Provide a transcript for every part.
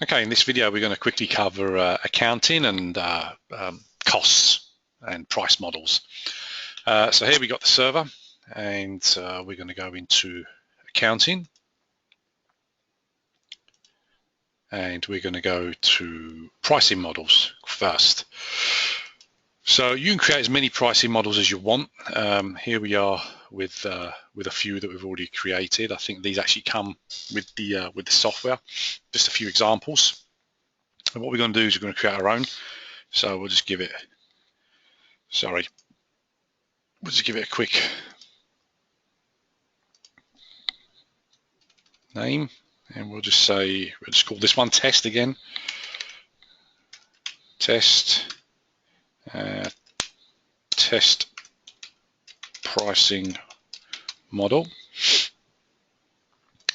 Okay, in this video we're going to quickly cover accounting and costs and price models. So here we got the server, and we're going to go into accounting, and we're going to go to pricing models first. So you can create as many pricing models as you want. Here we are with a few that we've already created. I think these actually come with the software. Just a few examples. And what we're going to do is we're going to create our own. So we'll just give it. We'll just give it a quick name, and we'll just say we'll just call this one test again. Test. Test pricing model.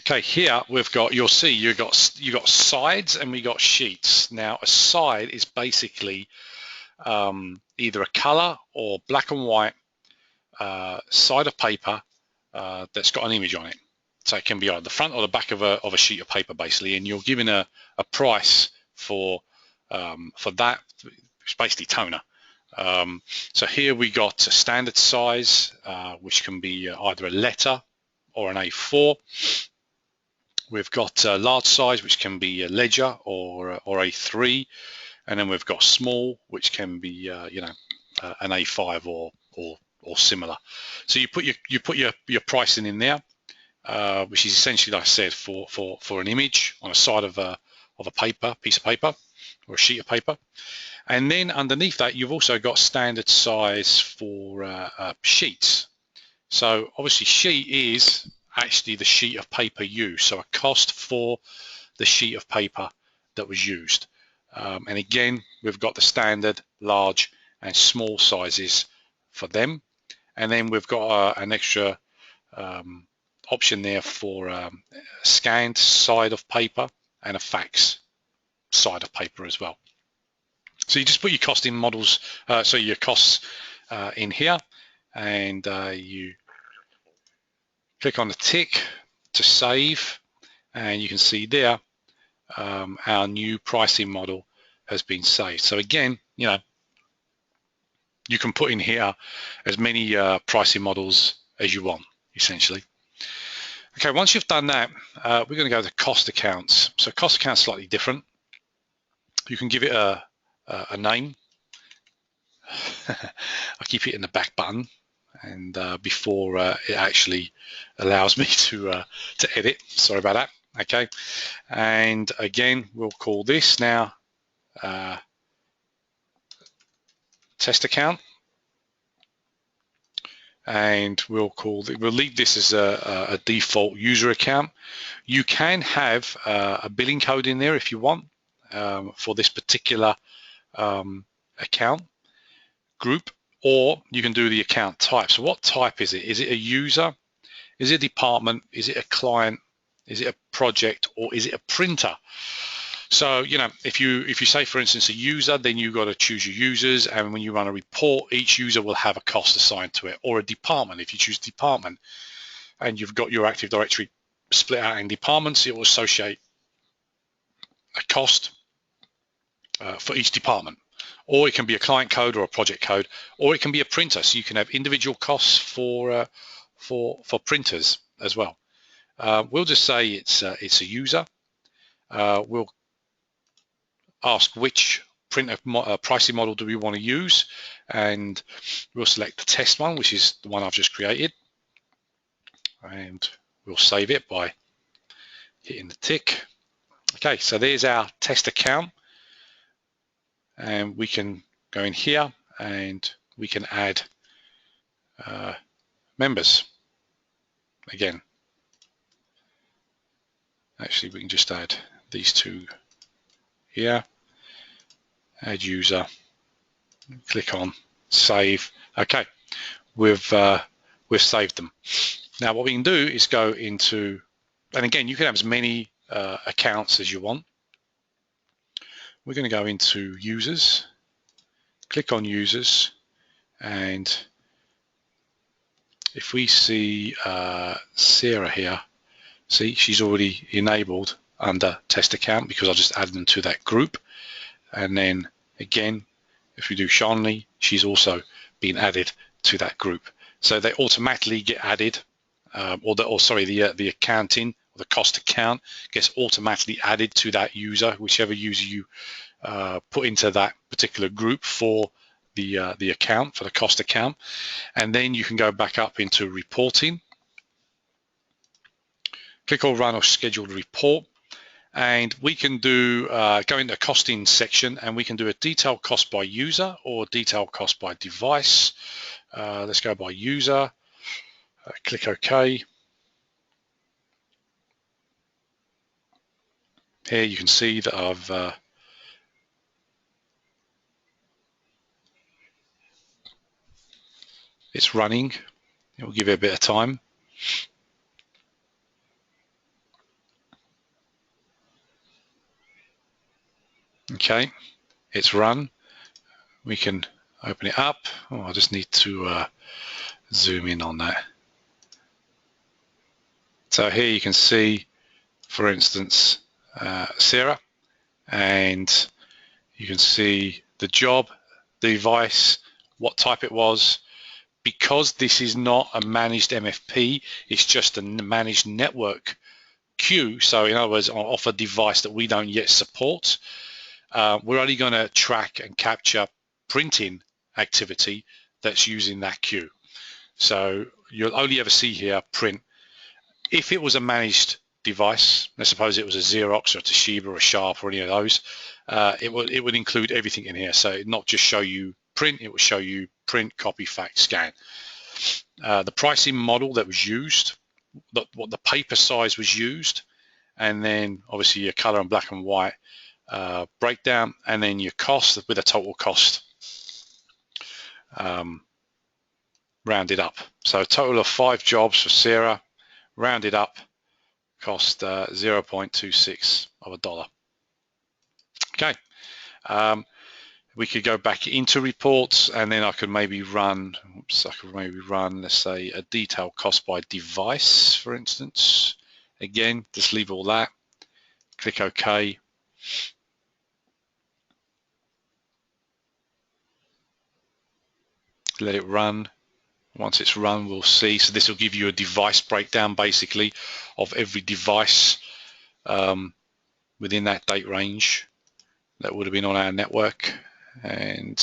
Okay, here we've got, you'll see you got sides and we got sheets. Now a side is basically either a color or black and white side of paper that's got an image on it. So it can be on the front or the back of a sheet of paper basically, and you're given a price for that. It's basically toner. So here we got a standard size, which can be either a letter or an A4. We've got a large size, which can be a ledger or A3, and then we've got small, which can be an A5 or similar. So you put your pricing in there, which is essentially, like I said, for an image on a side of a piece of paper or a sheet of paper. And then underneath that, you've also got standard size for sheets. So obviously sheet is actually the sheet of paper used. So a cost for the sheet of paper that was used. And again, we've got the standard, large and small sizes for them. And then we've got an extra option there for a scanned side of paper and a fax side of paper as well. So you just put your costing models, so your costs in here, and you click on the tick to save, and you can see there our new pricing model has been saved. So again, you can put in here as many pricing models as you want, essentially. Okay, once you've done that, we're going to go to cost accounts. So cost accounts slightly different. You can give it a name. I keep hitting the back button, and before it actually allows me to edit. Sorry about that. Okay, and again, we'll call this now test account, and we'll leave this as a default user account. You can have a billing code in there if you want for this particular account group, or you can do the account type. So what type is it? Is it a user? Is it a department? Is it a client? Is it a project? Or is it a printer? So, if you say, for instance, a user, then you've got to choose your users, and when you run a report, each user will have a cost assigned to it. Or a department, if you choose department and you've got your Active Directory split out in departments, it will associate a cost for each department. Or it can be a client code or a project code, or it can be a printer. So you can have individual costs for printers as well. We'll just say it's a user. We'll ask which printer pricing model do we want to use, and we'll select the test one, which is the one I've just created, and we'll save it by hitting the tick. Okay, so there's our test account. And we can go in here and we can add members. Again, actually we can just add these two here. Add user, click on save. Okay, we've saved them. Now what we can do is go into, and again you can have as many accounts as you want. We're going to go into users, click on users, and if we see Sarah here, see she's already enabled under test account because I just added them to that group. And then again, if we do Shanley, she's also been added to that group. So they automatically get added, the accounting, or the cost account gets automatically added to that user, whichever user you put into that particular group for the account, for the cost account. And then you can go back up into reporting, click on run or scheduled report, and we can do go into the costing section, and we can do a detailed cost by user or detailed cost by device. Let's go by user, click OK. Here you can see that I've it's running. It will give it a bit of time. Okay, it's run. We can open it up. Oh, I just need to zoom in on that. So here you can see, for instance, Sarah, and you can see the job, the device, what type it was. Because this is not a managed MFP, it's just a managed network queue. So in other words, off a device that we don't yet support, we're only going to track and capture printing activity that's using that queue. So you'll only ever see here print. If it was a managed device, let's suppose it was a Xerox or a Toshiba or a Sharp or any of those, it would include everything in here. So it not just show you print, it will show you print, copy, fax, scan. The pricing model that was used, what the paper size was used, and then obviously your color and black and white breakdown, and then your cost with a total cost rounded up. So a total of 5 jobs for Sarah, rounded up, cost 0.26 of a dollar. Okay. We could go back into reports, and then I could maybe run, let's say, a detailed cost by device, for instance. Again, just leave all that, click OK. Let it run. Once it's run, we'll see. So this will give you a device breakdown, basically, of every device within that date range that would have been on our network. And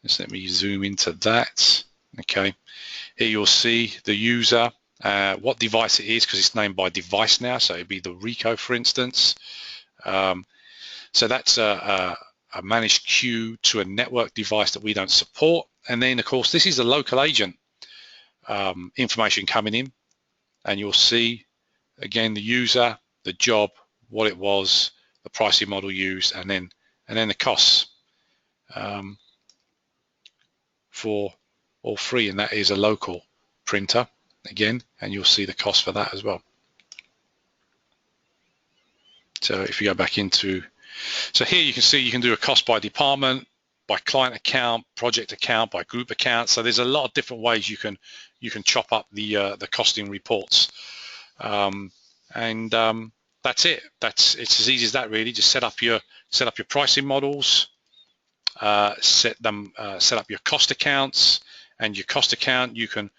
just let me zoom into that. Okay, here you'll see the user, what device it is, because it's named by device now. So it'd be the Rico, for instance. So that's a managed queue to a network device that we don't support. And then, of course, this is a local agent information coming in, and you'll see again the user, the job, what it was, the pricing model used, and then the costs for all 3, and that is a local printer again, and you'll see the cost for that as well. So if you go back into, so here you can see you can do a cost by department, by client account, project account, by group account. So there's a lot of different ways you can chop up the costing reports, and that's it. It's as easy as that, really. Just set up your pricing models, set up your cost accounts, and your cost account you can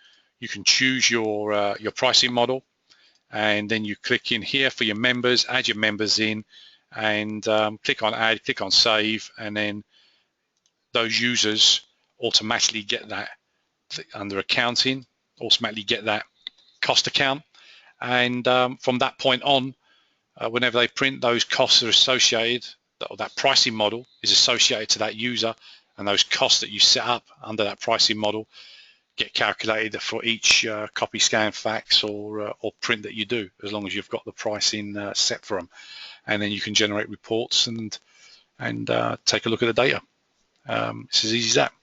choose your pricing model, and then you click in here for your members, add your members in, and click on add, click on save, and then those users automatically get that under accounting, automatically get that cost account, and from that point on, whenever they print, those costs are associated, or that pricing model is associated to that user, and those costs that you set up under that pricing model get calculated for each copy, scan, fax, or print that you do, as long as you've got the pricing set for them. And then you can generate reports and take a look at the data. It's as easy as that.